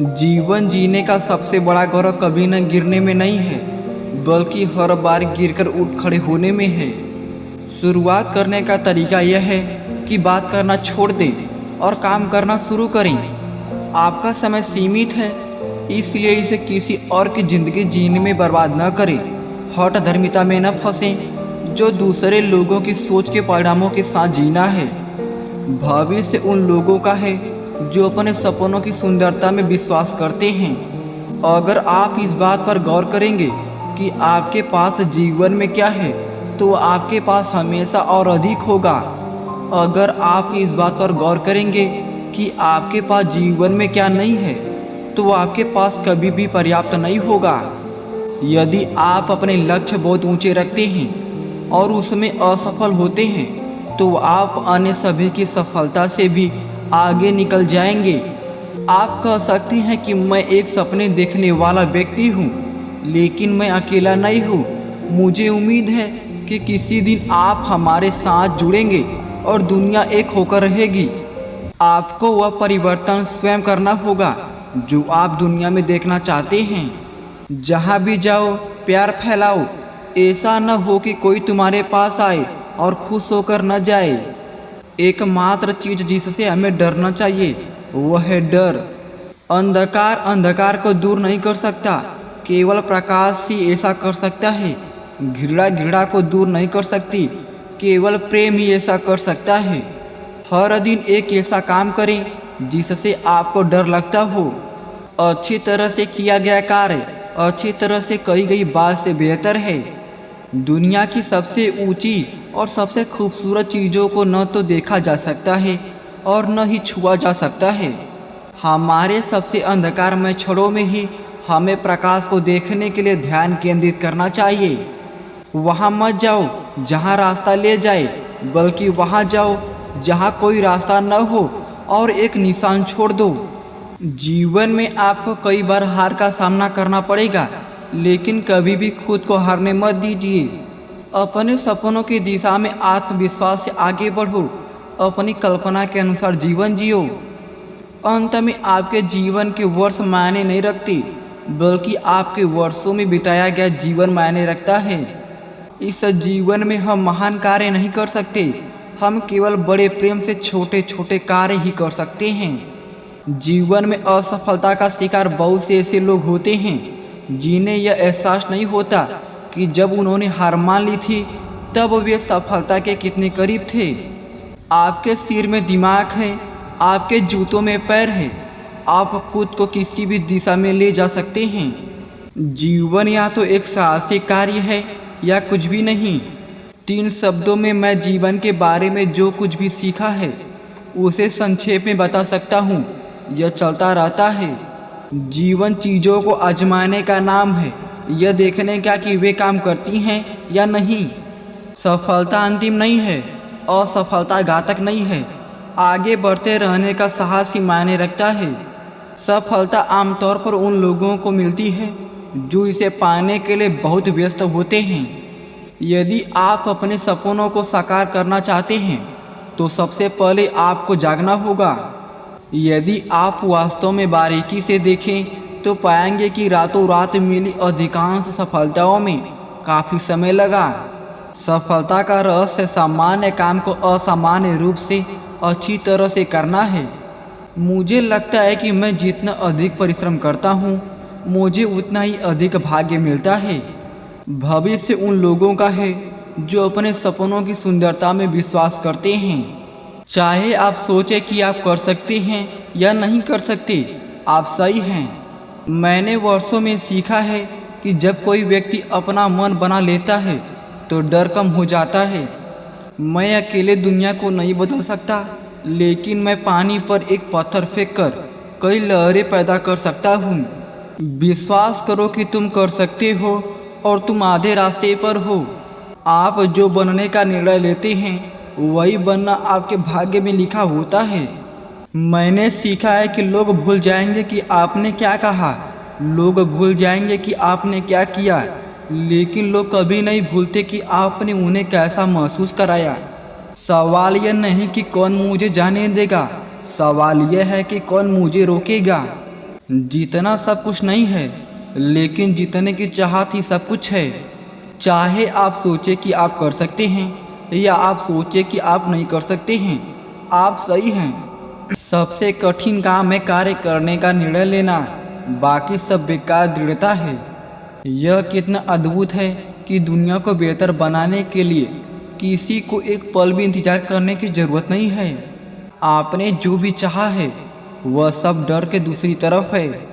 जीवन जीने का सबसे बड़ा गौरव कभी न गिरने में नहीं है, बल्कि हर बार गिरकर उठ खड़े होने में है। शुरुआत करने का तरीका यह है कि बात करना छोड़ दें और काम करना शुरू करें। आपका समय सीमित है, इसलिए इसे किसी और की ज़िंदगी जीने में बर्बाद न करें। हठ धर्मिता में न फंसें, जो दूसरे लोगों की सोच के परिणामों के साथ जीना है। भविष्य उन लोगों का है जो अपने सपनों की सुंदरता में विश्वास करते हैं। अगर आप इस बात पर गौर करेंगे कि आपके पास जीवन में क्या है, तो आपके पास हमेशा और अधिक होगा। अगर आप इस बात पर गौर करेंगे कि आपके पास जीवन में क्या नहीं है, तो आपके पास कभी भी पर्याप्त नहीं होगा। यदि आप अपने लक्ष्य बहुत ऊंचे रखते हैं और उसमें असफल होते हैं, तो आप अन्य सभी की सफलता से भी आगे निकल जाएंगे। आप कह सकते हैं कि मैं एक सपने देखने वाला व्यक्ति हूँ, लेकिन मैं अकेला नहीं हूँ। मुझे उम्मीद है कि किसी दिन आप हमारे साथ जुड़ेंगे और दुनिया एक होकर रहेगी। आपको वह परिवर्तन स्वयं करना होगा जो आप दुनिया में देखना चाहते हैं। जहाँ भी जाओ प्यार फैलाओ। ऐसा न हो कि कोई तुम्हारे पास आए और खुश होकर न जाए। एकमात्र चीज़ जिससे हमें डरना चाहिए वह है डर। अंधकार अंधकार को दूर नहीं कर सकता, केवल प्रकाश ही ऐसा कर सकता है। घृणा घृणा को दूर नहीं कर सकती, केवल प्रेम ही ऐसा कर सकता है। हर दिन एक ऐसा काम करें जिससे आपको डर लगता हो। अच्छी तरह से किया गया कार्य अच्छी तरह से कही गई बात से बेहतर है। दुनिया की सबसे ऊंची और सबसे खूबसूरत चीज़ों को न तो देखा जा सकता है और न ही छुआ जा सकता है। हमारे सबसे अंधकारमय क्षणों में ही हमें प्रकाश को देखने के लिए ध्यान केंद्रित करना चाहिए। वहाँ मत जाओ जहाँ रास्ता ले जाए, बल्कि वहाँ जाओ जहाँ कोई रास्ता न हो और एक निशान छोड़ दो। जीवन में आपको कई बार हार का सामना करना पड़ेगा, लेकिन कभी भी खुद को हारने मत दीजिए। अपने सपनों की दिशा में आत्मविश्वास से आगे बढ़ो। अपनी कल्पना के अनुसार जीवन जियो। अंत में आपके जीवन के वर्ष मायने नहीं रखते, बल्कि आपके वर्षों में बिताया गया जीवन मायने रखता है। इस जीवन में हम महान कार्य नहीं कर सकते, हम केवल बड़े प्रेम से छोटे छोटे कार्य ही कर सकते हैं। जीवन में असफलता का शिकार बहुत से ऐसे लोग होते हैं जिन्हें यह एहसास नहीं होता कि जब उन्होंने हार मान ली थी तब वे सफलता के कितने करीब थे। आपके सिर में दिमाग है, आपके जूतों में पैर है। आप खुद को किसी भी दिशा में ले जा सकते हैं। जीवन या तो एक साहसिक कार्य है या कुछ भी नहीं। 3 शब्दों में मैं जीवन के बारे में जो कुछ भी सीखा है उसे संक्षेप में बता सकता हूँ। यह चलता रहता है। जीवन चीज़ों को आजमाने का नाम है, यह देखने का कि वे काम करती हैं या नहीं। सफलता अंतिम नहीं है, असफलता घातक नहीं है। आगे बढ़ते रहने का साहस ही मायने रखता है। सफलता आमतौर पर उन लोगों को मिलती है जो इसे पाने के लिए बहुत व्यस्त होते हैं। यदि आप अपने सपनों को साकार करना चाहते हैं, तो सबसे पहले आपको जागना होगा। यदि आप वास्तव में बारीकी से देखें तो पाएंगे कि रातों रात मिली अधिकांश सफलताओं में काफ़ी समय लगा। सफलता का रहस्य सामान्य काम को असामान्य रूप से अच्छी तरह से करना है। मुझे लगता है कि मैं जितना अधिक परिश्रम करता हूँ, मुझे उतना ही अधिक भाग्य मिलता है। भविष्य उन लोगों का है जो अपने सपनों की सुंदरता में विश्वास करते हैं। चाहे आप सोचें कि आप कर सकते हैं या नहीं कर सकते, आप सही हैं। मैंने वर्षों में सीखा है कि जब कोई व्यक्ति अपना मन बना लेता है तो डर कम हो जाता है। मैं अकेले दुनिया को नहीं बदल सकता, लेकिन मैं पानी पर एक पत्थर फेंककर कई लहरें पैदा कर सकता हूँ। विश्वास करो कि तुम कर सकते हो और तुम आधे रास्ते पर हो। आप जो बनने का निर्णय लेते हैं वही बनना आपके भाग्य में लिखा होता है। मैंने सीखा है कि लोग भूल जाएंगे कि आपने क्या कहा, लोग भूल जाएंगे कि आपने क्या किया, लेकिन लोग कभी नहीं भूलते कि आपने उन्हें कैसा महसूस कराया। सवाल यह नहीं कि कौन मुझे जाने देगा, सवाल यह है कि कौन मुझे रोकेगा। जीतना सब कुछ नहीं है, लेकिन जीतने की चाहत ही सब कुछ है। चाहे आप सोचे कि आप कर सकते हैं या आप सोचे कि आप नहीं कर सकते हैं, आप सही हैं। सबसे कठिन काम है कार्य करने का निर्णय लेना, बाकी सब बेकार दृढ़ता है। यह कितना अद्भुत है कि दुनिया को बेहतर बनाने के लिए किसी को एक पल भी इंतजार करने की ज़रूरत नहीं है। आपने जो भी चाहा है वह सब डर के दूसरी तरफ है।